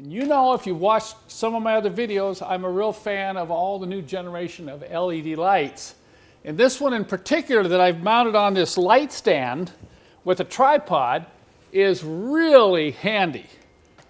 And you know, if you've watched some of my other videos, I'm a real fan of all the new generation of LED lights. And this one in particular that I've mounted on this light stand with a tripod is really handy.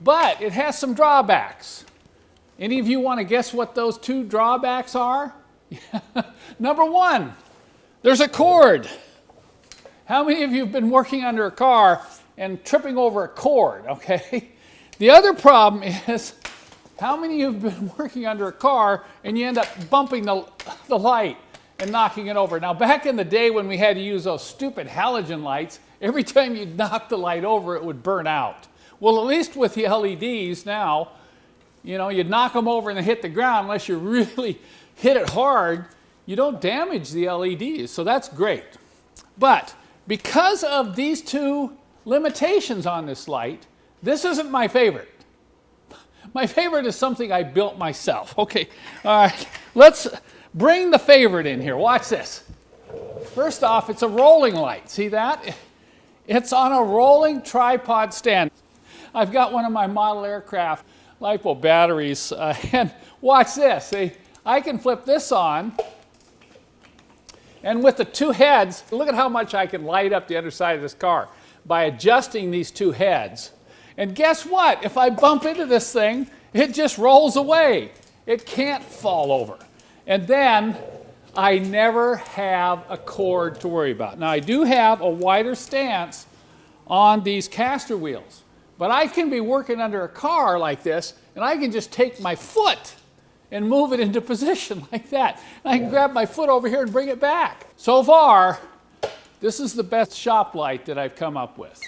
But it has some drawbacks. Any of you want to guess what those two drawbacks are? Number one, there's a cord. How many of you have been working under a car and tripping over a cord, okay? The other problem is, how many of you have been working under a car and you end up bumping the light and knocking it over? Now, back in the day when we had to use those stupid halogen lights, every time you knocked the light over, it would burn out. Well, at least with the LEDs now, you know, you knock them over and they hit the ground. Unless you really hit it hard, you don't damage the LEDs, so that's great. But because of these two limitations on this light, this isn't my favorite. My favorite is something I built myself. Okay, all right, let's bring the favorite in here. Watch this. First off, it's a rolling light. See that? It's on a rolling tripod stand. I've got one of my model aircraft LiPo batteries, and watch this. See, I can flip this on, and with the two heads, look at how much I can light up the underside of this car by adjusting these two heads. And guess what? If I bump into this thing, it just rolls away. It can't fall over. And then I never have a cord to worry about. Now, I do have a wider stance on these caster wheels, but I can be working under a car like this, and I can just take my foot and move it into position like that. And I can grab my foot over here and bring it back. So far, this is the best shop light that I've come up with.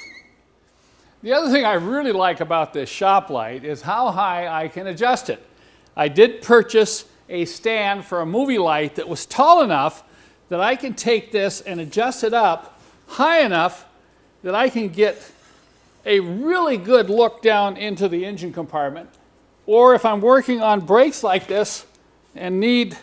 The other thing I really like about this shop light is how high I can adjust it. I did purchase a stand for a movie light that was tall enough that I can take this and adjust it up high enough that I can get a really good look down into the engine compartment. Or if I'm working on brakes like this and need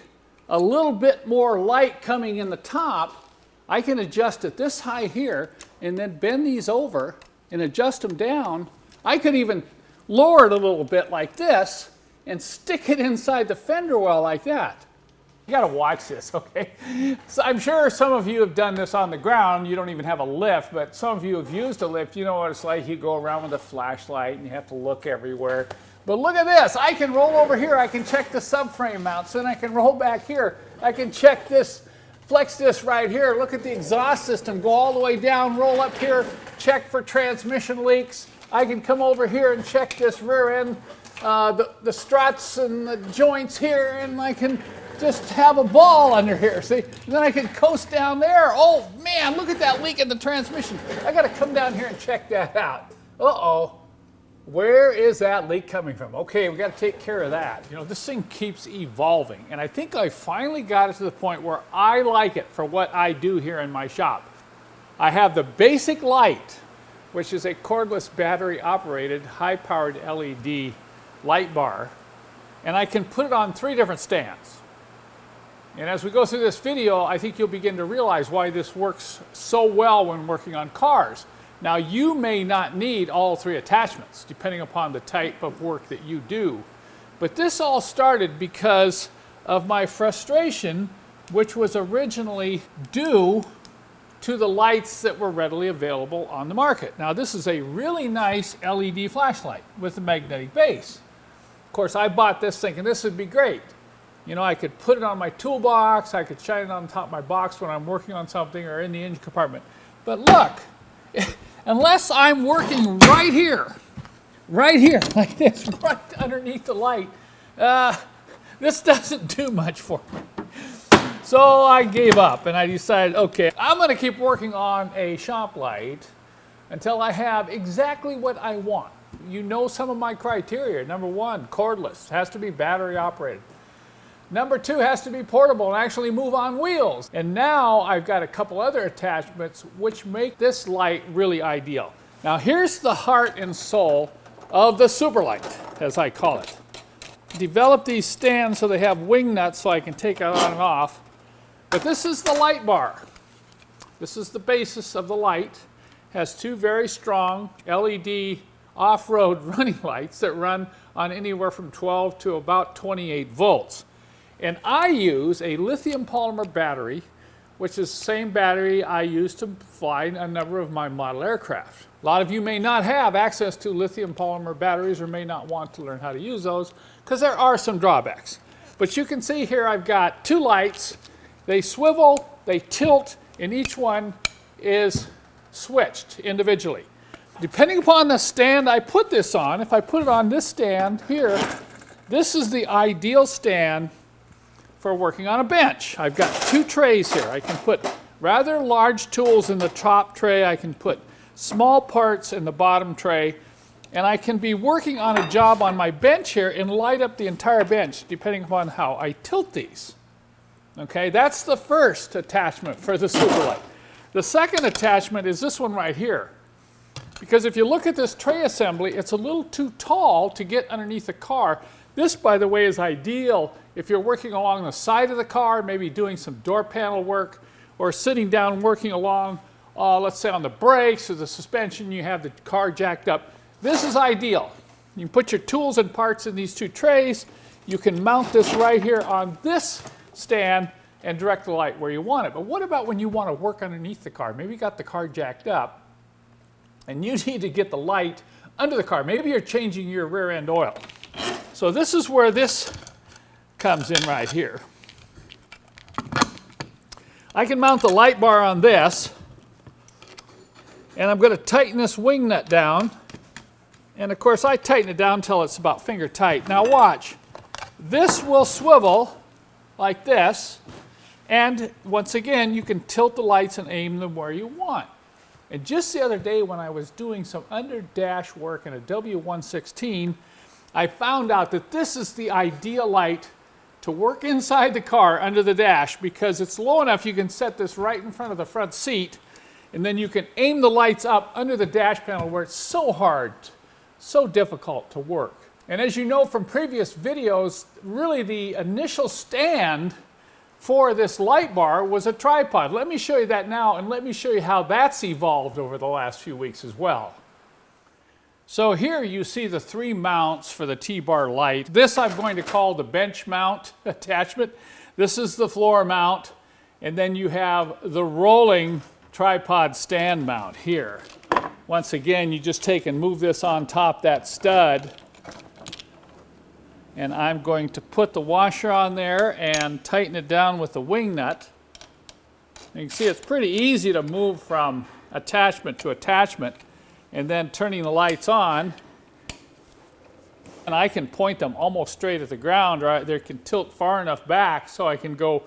a little bit more light coming in the top, I can adjust it this high here and then bend these over and adjust them down. I could even lower it a little bit like this and stick it inside the fender well like that. You gotta watch this, okay? So I'm sure some of you have done this on the ground. You don't even have a lift, but some of you have used a lift. You know what it's like. You go around with a flashlight and you have to look everywhere. But look at this. I can roll over here. I can check the subframe mounts, and I can roll back here. I can check this, flex this right here. Look at the exhaust system. Go all the way down, roll up here, check for transmission leaks. I can come over here and check this rear end, the struts and the joints here, and I can just have a ball under here, see? And then I can coast down there. Oh man, look at that leak in the transmission. I gotta come down here and check that out. Uh-oh, where is that leak coming from? Okay, we gotta take care of that. You know, this thing keeps evolving, and I think I finally got it to the point where I like it for what I do here in my shop. I have the basic light, which is a cordless battery operated high-powered LED light bar, and I can put it on 3 different stands. And as we go through this video, I think you'll begin to realize why this works so well when working on cars. Now, you may not need all 3 attachments, depending upon the type of work that you do. But this all started because of my frustration, which was originally due to the lights that were readily available on the market. Now, this is a really nice LED flashlight with a magnetic base. Of course, I bought this thinking this would be great. You know, I could put it on my toolbox, I could shine it on top of my box when I'm working on something or in the engine compartment. But look, unless I'm working right here, like this, right underneath the light, this doesn't do much for me. So I gave up and I decided, okay, I'm gonna keep working on a shop light until I have exactly what I want. You know some of my criteria. Number 1, cordless, has to be battery operated. Number 2, has to be portable and actually move on wheels. And now I've got a couple other attachments which make this light really ideal. Now here's the heart and soul of the Superlight, as I call it. Develop these stands so they have wing nuts so I can take it on and off. But this is the light bar. This is the basis of the light. Has 2 very strong LED off-road running lights that run on anywhere from 12 to about 28 volts. And I use a lithium polymer battery, which is the same battery I use to fly a number of my model aircraft. A lot of you may not have access to lithium polymer batteries or may not want to learn how to use those because there are some drawbacks. But you can see here I've got two lights. They swivel, they tilt, and each one is switched individually. Depending upon the stand I put this on, if I put it on this stand here, this is the ideal stand for working on a bench. I've got two trays here. I can put rather large tools in the top tray. I can put small parts in the bottom tray. And I can be working on a job on my bench here and light up the entire bench depending upon how I tilt these. Okay, that's the first attachment for the Superlight. The second attachment is this one right here. Because if you look at this tray assembly, it's a little too tall to get underneath the car. This, by the way, is ideal if you're working along the side of the car, maybe doing some door panel work, or sitting down working along, let's say on the brakes or the suspension, you have the car jacked up. This is ideal. You can put your tools and parts in these two trays. You can mount this right here on this stand and direct the light where you want it. But what about when you want to work underneath the car? Maybe you got the car jacked up and you need to get the light under the car. Maybe you're changing your rear end oil. So this is where this comes in right here. I can mount the light bar on this, and I'm going to tighten this wing nut down. And of course I tighten it down until it's about finger tight. Now watch. This will swivel like this, and once again you can tilt the lights and aim them where you want. And just the other day when I was doing some under dash work in a W116, I found out that this is the ideal light to work inside the car under the dash because it's low enough you can set this right in front of the front seat, and then you can aim the lights up under the dash panel where it's so hard, so difficult to work. And as you know from previous videos, really the initial stand for this light bar was a tripod. Let me show you that now, and let me show you how that's evolved over the last few weeks as well. So here you see the three mounts for the T-bar light. This I'm going to call the bench mount attachment. This is the floor mount, and then you have the rolling tripod stand mount here. Once again, you just take and move this on top that stud, and I'm going to put the washer on there and tighten it down with the wing nut. You can see it's pretty easy to move from attachment to attachment, and then turning the lights on, and I can point them almost straight at the ground, or they can tilt far enough back so I can go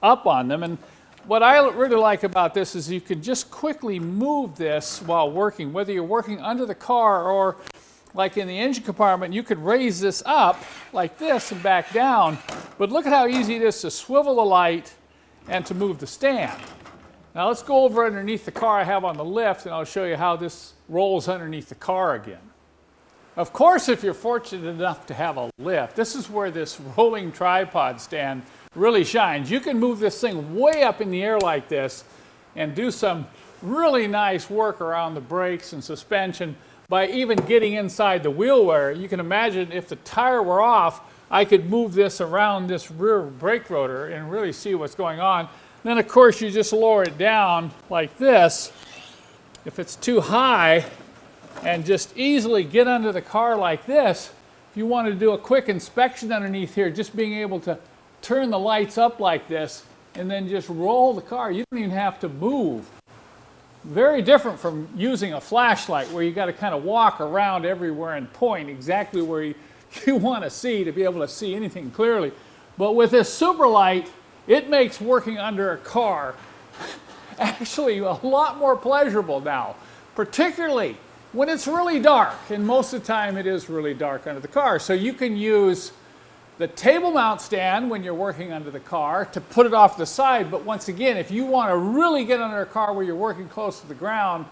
up on them. And what I really like about this is you can just quickly move this while working, whether you're working under the car or like in the engine compartment. You could raise this up like this and back down, but look at how easy it is to swivel the light and to move the stand. Now let's go over underneath the car I have on the lift, and I'll show you how this rolls underneath the car again. Of course, if you're fortunate enough to have a lift, this is where this rolling tripod stand really shines. You can move this thing way up in the air like this and do some really nice work around the brakes and suspension by even getting inside the wheel wear. You can imagine if the tire were off, I could move this around this rear brake rotor and really see what's going on. Then of course you just lower it down like this if it's too high, and just easily get under the car like this. If you want to do a quick inspection underneath here, just being able to turn the lights up like this and then just roll the car. You don't even have to move. Very different from using a flashlight where you got to kind of walk around everywhere and point exactly where you want to see to be able to see anything clearly. But with this Superlight, it makes working under a car actually a lot more pleasurable now, particularly when it's really dark, and most of the time it is really dark under the car. So you can use the table mount stand when you're working under the car to put it off the side, but once again, if you want to really get under a car where you're working close to the ground,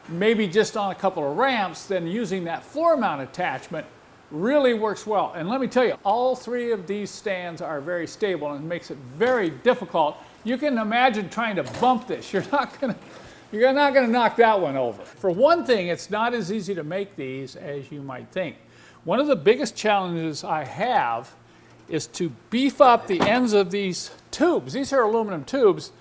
maybe just on a couple of ramps, then using that floor mount attachment really works well. And let me tell you, all three of these stands are very stable, and it makes it very difficult. You can imagine trying to bump this. You're not going to You're not going to knock that one over. For one thing, it's not as easy to make these as you might think. One of the biggest challenges I have is to beef up the ends of these tubes. These are aluminum tubes,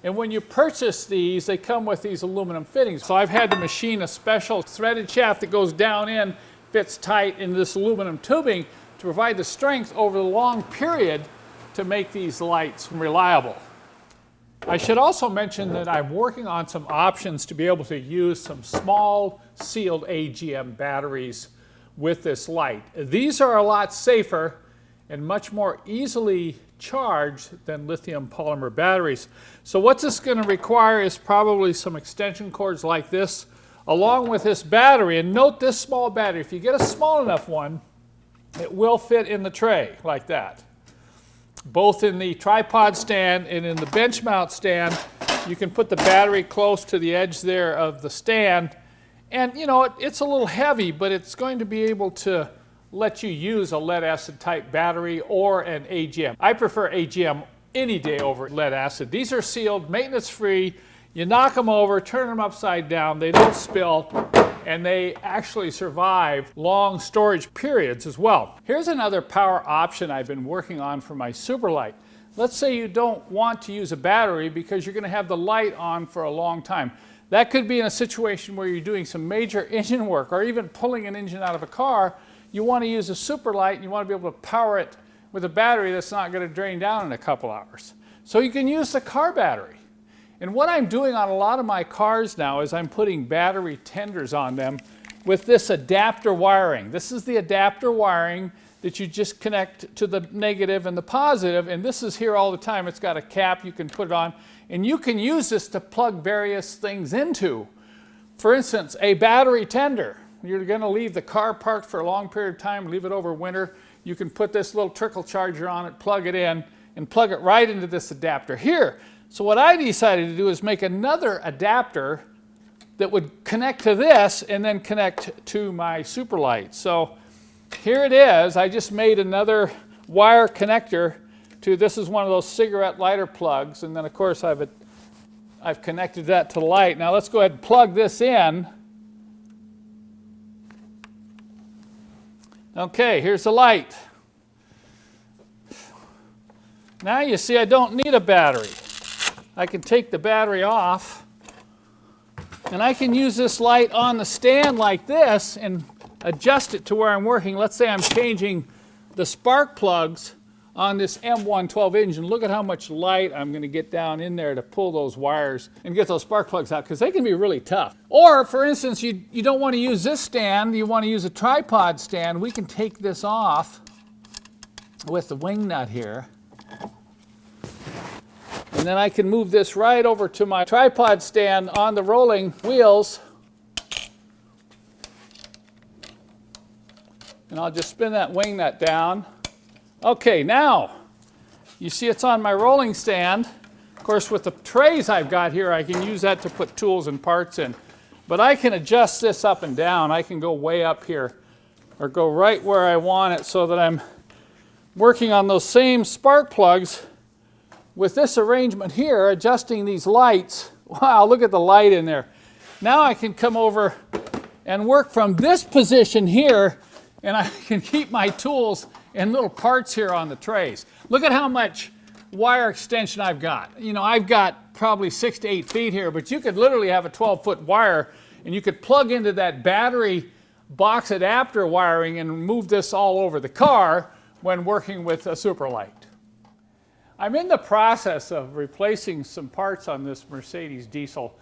and when you purchase these, they come with these aluminum fittings. So I've had to machine a special threaded shaft that goes down in, fits tight in this aluminum tubing to provide the strength over the long period to make these lights reliable. I should also mention that I'm working on some options to be able to use some small sealed AGM batteries with this light. These are a lot safer and much more easily charged than lithium polymer batteries. So what this is going to require is probably some extension cords like this along with this battery. And note this small battery. If you get a small enough one, it will fit in the tray like that. Both in the tripod stand and in the bench mount stand, you can put the battery close to the edge there of the stand. And you know, it's a little heavy, but it's going to be able to let you use a lead acid type battery or an AGM. I prefer AGM any day over lead acid. These are sealed, maintenance free. You knock them over, turn them upside down, they don't spill, and they actually survive long storage periods as well. Here's another power option I've been working on for my Superlight. Let's say you don't want to use a battery because you're going to have the light on for a long time. That could be in a situation where you're doing some major engine work or even pulling an engine out of a car. You want to use a Superlight and you want to be able to power it with a battery that's not going to drain down in a couple hours. So you can use the car battery. And what I'm doing on a lot of my cars now is I'm putting battery tenders on them with this adapter wiring. This is the adapter wiring that you just connect to the negative and the positive, and this is here all the time. It's got a cap, you can put it on, and you can use this to plug various things into. For instance, a battery tender. You're going to leave the car parked for a long period of time, leave it over winter. You can put this little trickle charger on it, plug it in, and plug it right into this adapter here. So what I decided to do is make another adapter that would connect to this and then connect to my Superlight. So here it is. I just made another wire connector to, this is one of those cigarette lighter plugs, and then of course I've connected that to the light. Now let's go ahead and plug this in. Okay, here's the light. Now you see I don't need a battery. I can take the battery off and I can use this light on the stand like this and adjust it to where I'm working. Let's say I'm changing the spark plugs on this M112 engine. Look at how much light I'm going to get down in there to pull those wires and get those spark plugs out, because they can be really tough. Or for instance, you don't want to use this stand, you want to use a tripod stand. We can take this off with the wing nut here. And then I can move this right over to my tripod stand on the rolling wheels. And I'll just spin that wing nut down. Okay, now, you see it's on my rolling stand. Of course, with the trays I've got here, I can use that to put tools and parts in. But I can adjust this up and down. I can go way up here or go right where I want it so that I'm working on those same spark plugs with this arrangement here, adjusting these lights. Wow, look at the light in there. Now I can come over and work from this position here, and I can keep my tools and little parts here on the trays. Look at how much wire extension I've got. You know, I've got probably 6 to 8 feet here, but you could literally have a 12-foot wire and you could plug into that battery box adapter wiring and move this all over the car when working with a Superlight. I'm in the process of replacing some parts on this Mercedes diesel,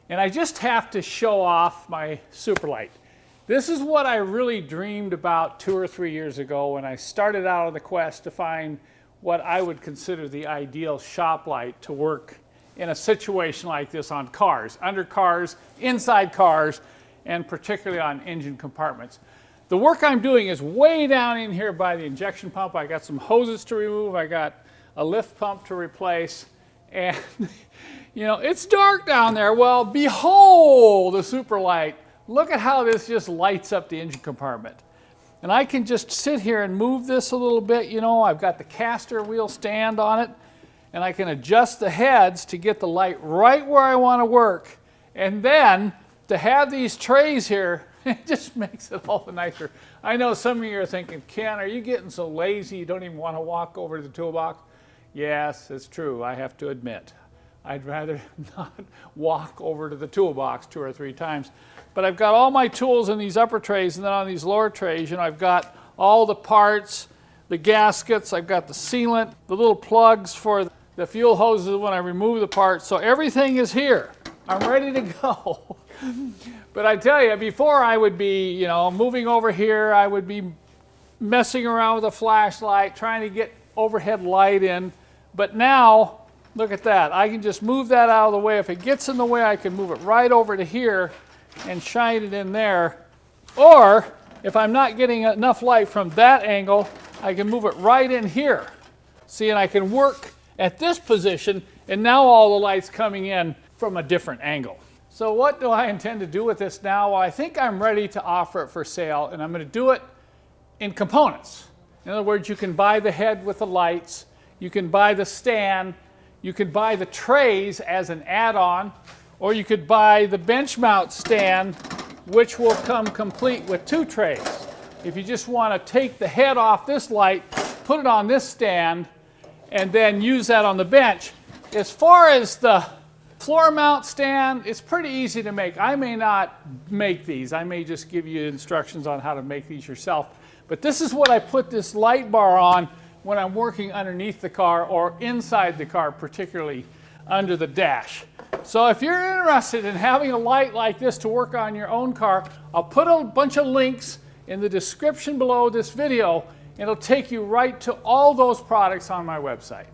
and I just have to show off my Superlight. This is what I really dreamed about 2 or 3 years ago when I started out on the quest to find what I would consider the ideal shop light to work in a situation like this on cars, under cars, inside cars, and particularly on engine compartments. The work I'm doing is way down in here by the injection pump. I got some hoses to remove, I got a lift pump to replace, and you know, it's dark down there. Well, behold the Superlight. Look at how this just lights up the engine compartment. And I can just sit here and move this a little bit. You know, I've got the caster wheel stand on it, and I can adjust the heads to get the light right where I want to work. And then to have these trays here, it just makes it all the nicer. I know some of you are thinking, Ken, are you getting so lazy you don't even want to walk over to the toolbox? Yes, it's true, I have to admit. I'd rather not walk over to the toolbox 2 or 3 times. But I've got all my tools in these upper trays, and then on these lower trays, I've got all the parts, the gaskets, I've got the sealant, the little plugs for the fuel hoses when I remove the parts. So everything is here. I'm ready to go. But I tell you, before I would be, moving over here, I would be messing around with a flashlight, trying to get overhead light in. But now, look at that. I can just move that out of the way. If it gets in the way, I can move it right over to here and shine it in there. Or, if I'm not getting enough light from that angle, I can move it right in here. See, and I can work at this position, and now all the light's coming in from a different angle. So what do I intend to do with this now? Well, I think I'm ready to offer it for sale, and I'm going to do it in components. In other words, you can buy the head with the lights, you can buy the stand, you could buy the trays as an add-on, or you could buy the bench mount stand, which will come complete with 2 trays. If you just want to take the head off this light, put it on this stand, and then use that on the bench. As far as the floor mount stand, it's pretty easy to make. I may not make these. I may just give you instructions on how to make these yourself. But this is what I put this light bar on when I'm working underneath the car or inside the car, particularly under the dash. So if you're interested in having a light like this to work on your own car, I'll put a bunch of links in the description below this video. It'll take you right to all those products on my website.